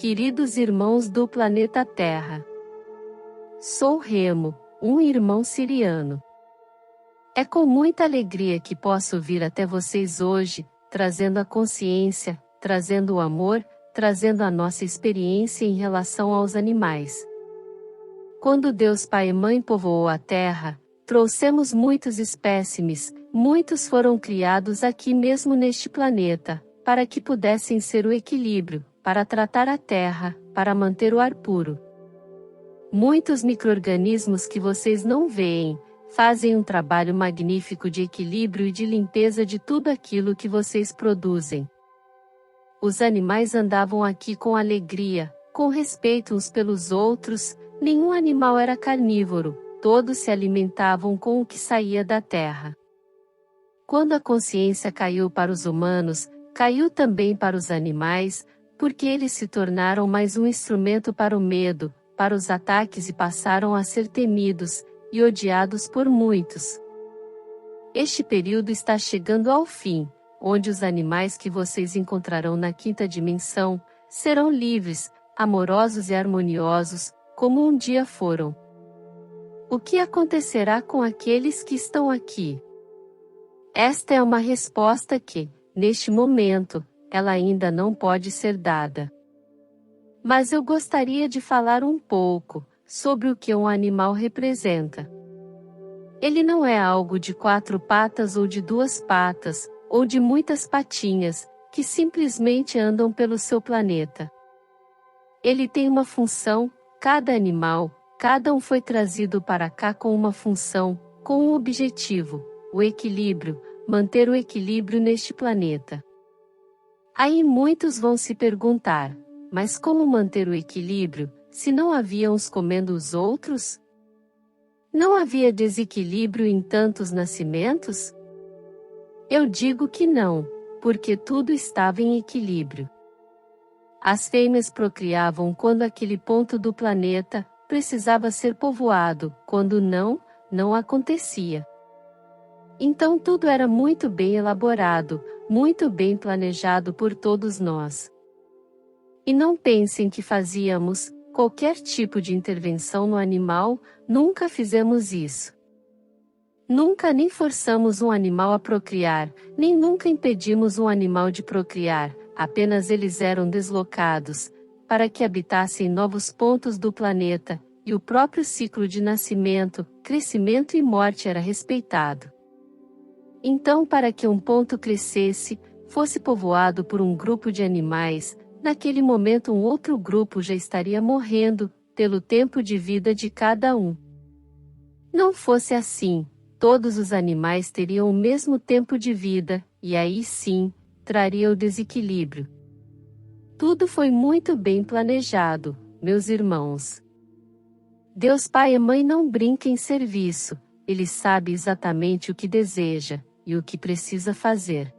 Queridos irmãos do planeta Terra. Sou Remo, um irmão siriano. É com muita alegria que posso vir até vocês hoje, trazendo a consciência, trazendo o amor, trazendo a nossa experiência em relação aos animais. Quando Deus Pai e Mãe povoou a Terra, trouxemos muitos espécimes, muitos foram criados aqui mesmo neste planeta, para que pudessem ser o equilíbrio, para tratar a Terra, para manter o ar puro. Muitos micro-organismos que vocês não veem, fazem um trabalho magnífico de equilíbrio e de limpeza de tudo aquilo que vocês produzem. Os animais andavam aqui com alegria, com respeito uns pelos outros, nenhum animal era carnívoro, todos se alimentavam com o que saía da terra. Quando a consciência caiu para os humanos, caiu também para os animais, porque eles se tornaram mais um instrumento para o medo, para os ataques e passaram a ser temidos e odiados por muitos. Este período está chegando ao fim, onde os animais que vocês encontrarão na quinta dimensão serão livres, amorosos e harmoniosos, como um dia foram. O que acontecerá com aqueles que estão aqui? Esta é uma resposta que, neste momento, ela ainda não pode ser dada. Mas eu gostaria de falar um pouco sobre o que um animal representa. Ele não é algo de 4 patas ou de 2 patas, ou de muitas patinhas, que simplesmente andam pelo seu planeta. Ele tem uma função, cada animal, cada um foi trazido para cá com uma função, com um objetivo, o equilíbrio, manter o equilíbrio neste planeta. Aí muitos vão se perguntar, mas como manter o equilíbrio, se não havia uns comendo os outros? Não havia desequilíbrio em tantos nascimentos? Eu digo que não, porque tudo estava em equilíbrio. As fêmeas procriavam quando aquele ponto do planeta precisava ser povoado, quando não acontecia. Então tudo era muito bem elaborado, muito bem planejado por todos nós. E não pensem que fazíamos qualquer tipo de intervenção no animal, nunca fizemos isso. Nunca nem forçamos um animal a procriar, nem nunca impedimos um animal de procriar, apenas eles eram deslocados, para que habitassem novos pontos do planeta, e o próprio ciclo de nascimento, crescimento e morte era respeitado. Então, para que um ponto crescesse, fosse povoado por um grupo de animais, naquele momento um outro grupo já estaria morrendo, pelo tempo de vida de cada um. Não fosse assim, todos os animais teriam o mesmo tempo de vida, e aí sim, traria o desequilíbrio. Tudo foi muito bem planejado, meus irmãos. Deus Pai e Mãe não brinca em serviço, Ele sabe exatamente o que deseja, e o que precisa fazer.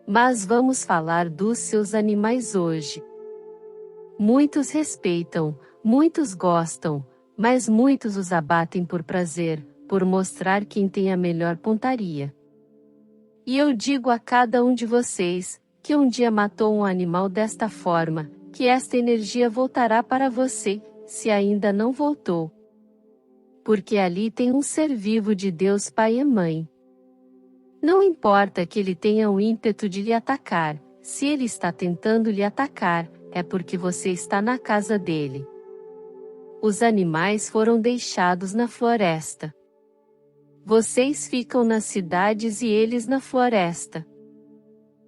Mas vamos falar dos seus animais hoje. Muitos respeitam, muitos gostam, mas muitos os abatem por prazer, por mostrar quem tem a melhor pontaria. E eu digo a cada um de vocês, que um dia matou um animal desta forma, que esta energia voltará para você, se ainda não voltou. Porque ali tem um ser vivo de Deus Pai e Mãe. Não importa que ele tenha o ímpeto de lhe atacar, se ele está tentando lhe atacar, é porque você está na casa dele. Os animais foram deixados na floresta. Vocês ficam nas cidades e eles na floresta.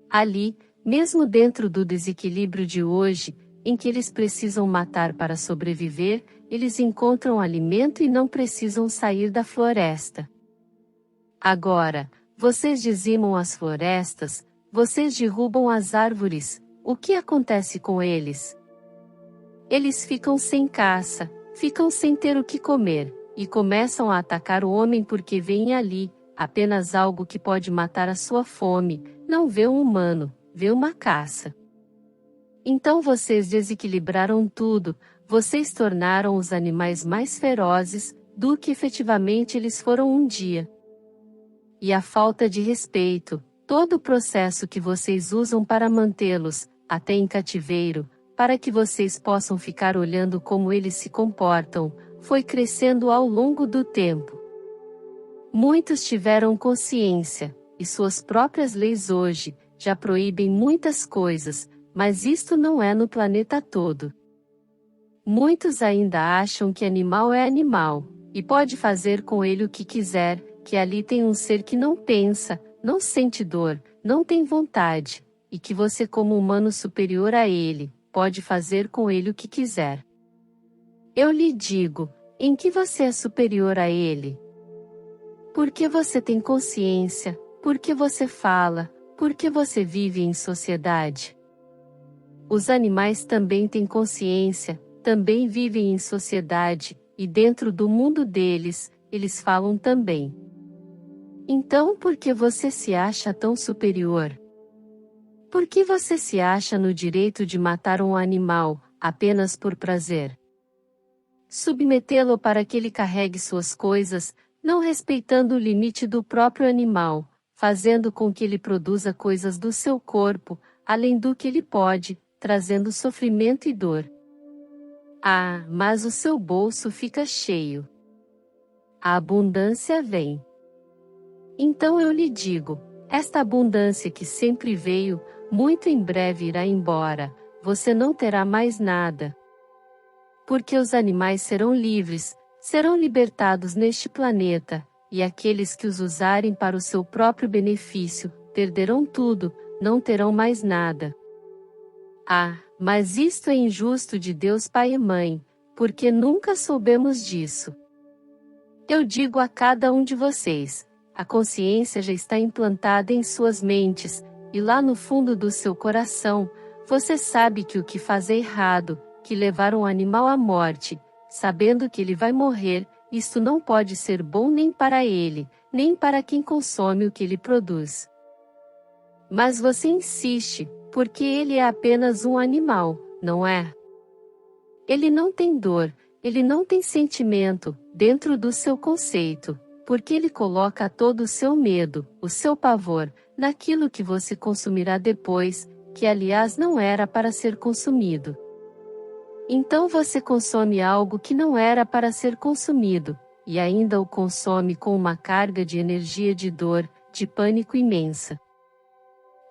Ali, mesmo dentro do desequilíbrio de hoje, em que eles precisam matar para sobreviver, eles encontram alimento e não precisam sair da floresta. Agora, vocês dizimam as florestas, vocês derrubam as árvores, o que acontece com eles? Eles ficam sem caça, ficam sem ter o que comer, e começam a atacar o homem porque veem ali, apenas algo que pode matar a sua fome, não vê um humano, vê uma caça. Então vocês desequilibraram tudo, vocês tornaram os animais mais ferozes, do que efetivamente eles foram um dia. E a falta de respeito, todo o processo que vocês usam para mantê-los, até em cativeiro, para que vocês possam ficar olhando como eles se comportam, foi crescendo ao longo do tempo. Muitos tiveram consciência, e suas próprias leis hoje já proíbem muitas coisas, mas isto não é no planeta todo. Muitos ainda acham que animal é animal, e pode fazer com ele o que quiser, que ali tem um ser que não pensa, não sente dor, não tem vontade, e que você, como humano superior a ele, pode fazer com ele o que quiser. Eu lhe digo, em que você é superior a ele? Porque você tem consciência, porque você fala, porque você vive em sociedade. Os animais também têm consciência, também vivem em sociedade, e dentro do mundo deles, eles falam também. Então por que você se acha tão superior? Por que você se acha no direito de matar um animal, apenas por prazer? Submetê-lo para que ele carregue suas coisas, não respeitando o limite do próprio animal, fazendo com que ele produza coisas do seu corpo, além do que ele pode, trazendo sofrimento e dor. Ah, mas o seu bolso fica cheio. A abundância vem. Então eu lhe digo, esta abundância que sempre veio, muito em breve irá embora, você não terá mais nada. Porque os animais serão livres, serão libertados neste planeta, e aqueles que os usarem para o seu próprio benefício, perderão tudo, não terão mais nada. Ah, mas isto é injusto de Deus Pai e Mãe, porque nunca soubemos disso. Eu digo a cada um de vocês, a consciência já está implantada em suas mentes, e lá no fundo do seu coração, você sabe que o que faz é errado, que levar um animal à morte, sabendo que ele vai morrer, isto não pode ser bom nem para ele, nem para quem consome o que ele produz. Mas você insiste, porque ele é apenas um animal, não é? Ele não tem dor, ele não tem sentimento, dentro do seu conceito, porque ele coloca todo o seu medo, o seu pavor, naquilo que você consumirá depois, que aliás não era para ser consumido. Então você consome algo que não era para ser consumido, e ainda o consome com uma carga de energia de dor, de pânico imensa.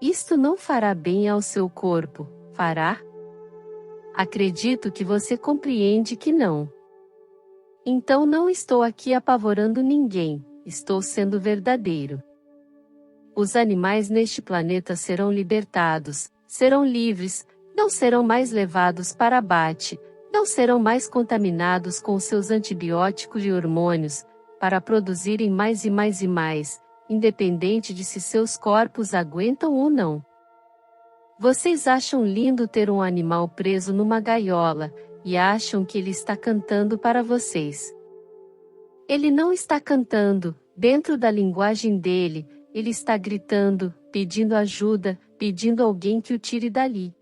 Isto não fará bem ao seu corpo, fará? Acredito que você compreende que não. Então não estou aqui apavorando ninguém, estou sendo verdadeiro. Os animais neste planeta serão libertados, serão livres, não serão mais levados para abate, não serão mais contaminados com seus antibióticos e hormônios, para produzirem mais e mais e mais, independente de se seus corpos aguentam ou não. Vocês acham lindo ter um animal preso numa gaiola, e acham que ele está cantando para vocês. Ele não está cantando, dentro da linguagem dele, ele está gritando, pedindo ajuda, pedindo alguém que o tire dali.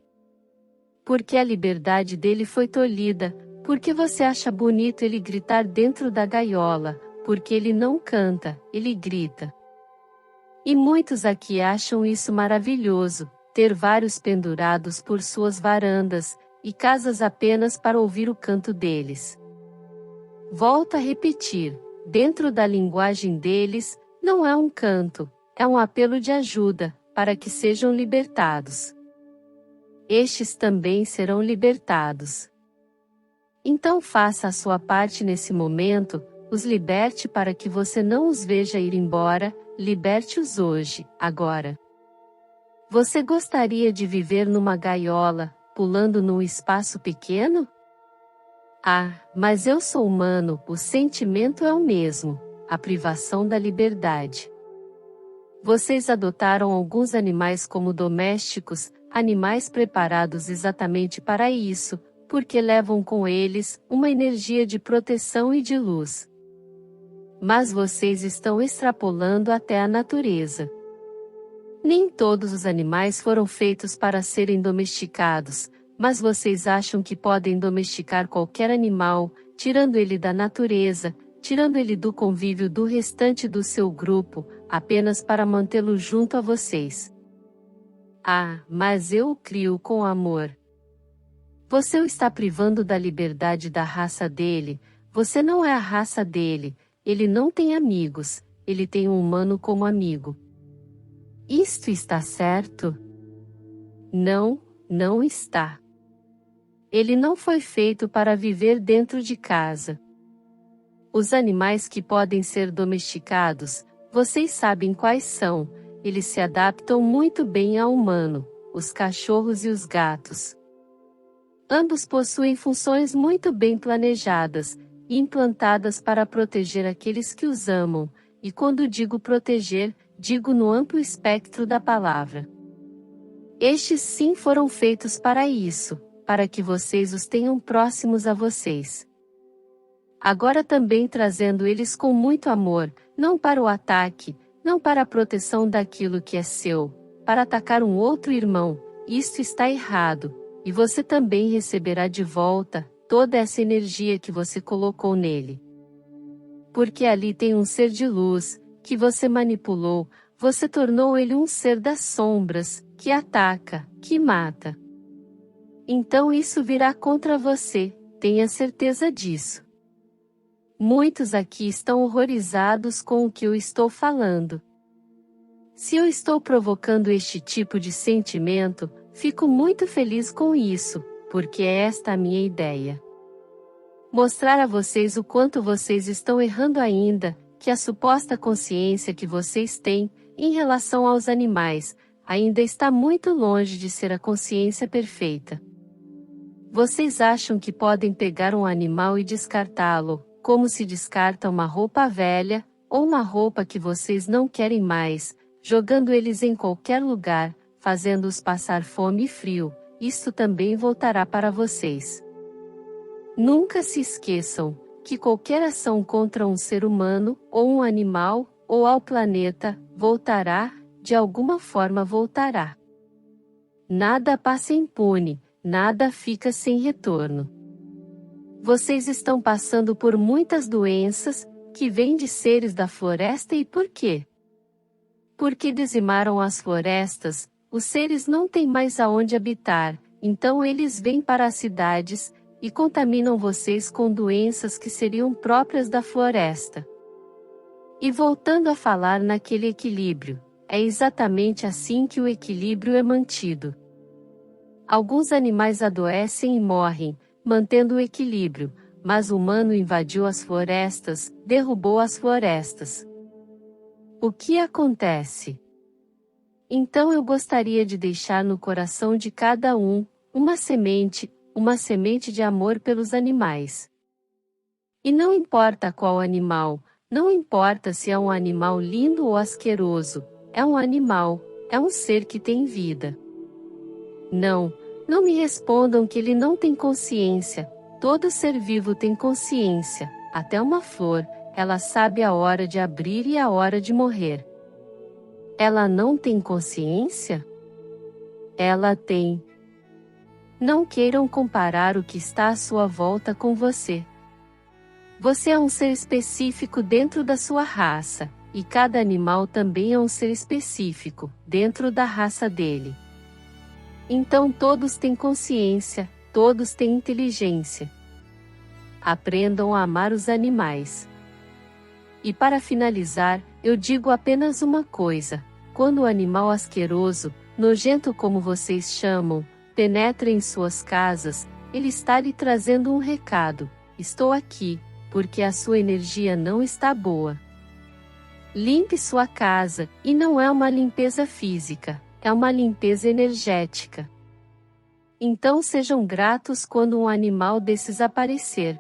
Porque a liberdade dele foi tolhida, porque você acha bonito ele gritar dentro da gaiola, porque ele não canta, ele grita. E muitos aqui acham isso maravilhoso, ter vários pendurados por suas varandas, e casas apenas para ouvir o canto deles. Volto a repetir, dentro da linguagem deles, não é um canto, é um apelo de ajuda, para que sejam libertados. Estes também serão libertados. Então faça a sua parte nesse momento, os liberte para que você não os veja ir embora, liberte-os hoje, agora. Você gostaria de viver numa gaiola, pulando num espaço pequeno? Ah, mas eu sou humano, o sentimento é o mesmo, a privação da liberdade. Vocês adotaram alguns animais como domésticos, animais preparados exatamente para isso, porque levam com eles uma energia de proteção e de luz. Mas vocês estão extrapolando até a natureza. Nem todos os animais foram feitos para serem domesticados, mas vocês acham que podem domesticar qualquer animal, tirando ele da natureza, tirando ele do convívio do restante do seu grupo, apenas para mantê-lo junto a vocês. Ah, mas eu o crio com amor. Você o está privando da liberdade da raça dele, você não é a raça dele, ele não tem amigos, ele tem um humano como amigo. Isto está certo? Não, não está. Ele não foi feito para viver dentro de casa. Os animais que podem ser domesticados, vocês sabem quais são, eles se adaptam muito bem ao humano, os cachorros e os gatos. Ambos possuem funções muito bem planejadas e implantadas para proteger aqueles que os amam, e quando digo proteger, digo no amplo espectro da palavra. Estes sim foram feitos para isso, para que vocês os tenham próximos a vocês. Agora também trazendo eles com muito amor, não para o ataque, não para a proteção daquilo que é seu, para atacar um outro irmão, isto está errado, e você também receberá de volta toda essa energia que você colocou nele. Porque ali tem um ser de luz, que você manipulou, você tornou ele um ser das sombras, que ataca, que mata. Então isso virá contra você, tenha certeza disso. Muitos aqui estão horrorizados com o que eu estou falando. Se eu estou provocando este tipo de sentimento, fico muito feliz com isso, porque é esta a minha ideia. Mostrar a vocês o quanto vocês estão errando ainda, que a suposta consciência que vocês têm, em relação aos animais, ainda está muito longe de ser a consciência perfeita. Vocês acham que podem pegar um animal e descartá-lo, como se descarta uma roupa velha, ou uma roupa que vocês não querem mais, jogando eles em qualquer lugar, fazendo-os passar fome e frio, isto também voltará para vocês. Nunca se esqueçam, que qualquer ação contra um ser humano, ou um animal, ou ao planeta, voltará, de alguma forma voltará. Nada passa impune, nada fica sem retorno. Vocês estão passando por muitas doenças, que vêm de seres da floresta e por quê? Porque dizimaram as florestas, os seres não têm mais aonde habitar, então eles vêm para as cidades, e contaminam vocês com doenças que seriam próprias da floresta. E voltando a falar naquele equilíbrio, é exatamente assim que o equilíbrio é mantido. Alguns animais adoecem e morrem, mantendo o equilíbrio, mas o humano invadiu as florestas, derrubou as florestas. O que acontece? Então eu gostaria de deixar no coração de cada um, uma semente de amor pelos animais. E não importa qual animal, não importa se é um animal lindo ou asqueroso, é um animal, é um ser que tem vida. Não me respondam que ele não tem consciência, todo ser vivo tem consciência, até uma flor, ela sabe a hora de abrir e a hora de morrer. Ela não tem consciência? Ela tem. Não queiram comparar o que está à sua volta com você. Você é um ser específico dentro da sua raça, e cada animal também é um ser específico, dentro da raça dele. Então todos têm consciência, todos têm inteligência. Aprendam a amar os animais. E para finalizar, eu digo apenas uma coisa: quando o animal asqueroso, nojento como vocês chamam, penetra em suas casas, ele está lhe trazendo um recado: estou aqui, porque a sua energia não está boa. Limpe sua casa, e não é uma limpeza física, é uma limpeza energética. Então sejam gratos quando um animal desses aparecer.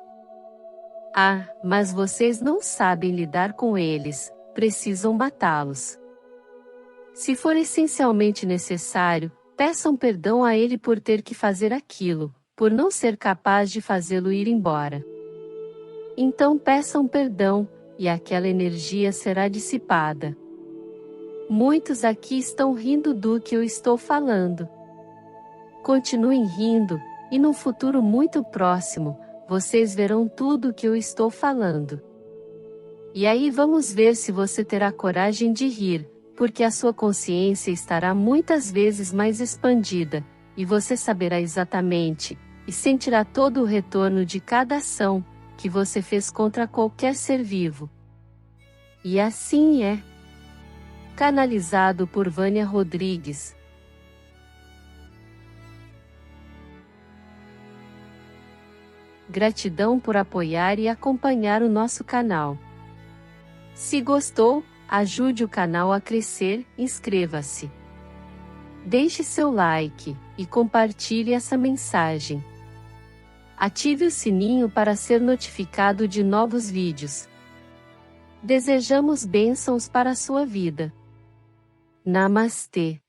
Ah, mas vocês não sabem lidar com eles, precisam matá-los. Se for essencialmente necessário, peçam perdão a ele por ter que fazer aquilo, por não ser capaz de fazê-lo ir embora. Então peçam perdão, e aquela energia será dissipada. Muitos aqui estão rindo do que eu estou falando. Continuem rindo, e num futuro muito próximo, vocês verão tudo o que eu estou falando. E aí vamos ver se você terá coragem de rir, porque a sua consciência estará muitas vezes mais expandida, e você saberá exatamente e sentirá todo o retorno de cada ação que você fez contra qualquer ser vivo. E assim é. Canalizado por Vânia Rodrigues. Gratidão por apoiar e acompanhar o nosso canal. Se gostou, ajude o canal a crescer, inscreva-se. Deixe seu like e compartilhe essa mensagem. Ative o sininho para ser notificado de novos vídeos. Desejamos bênçãos para a sua vida. Namastê.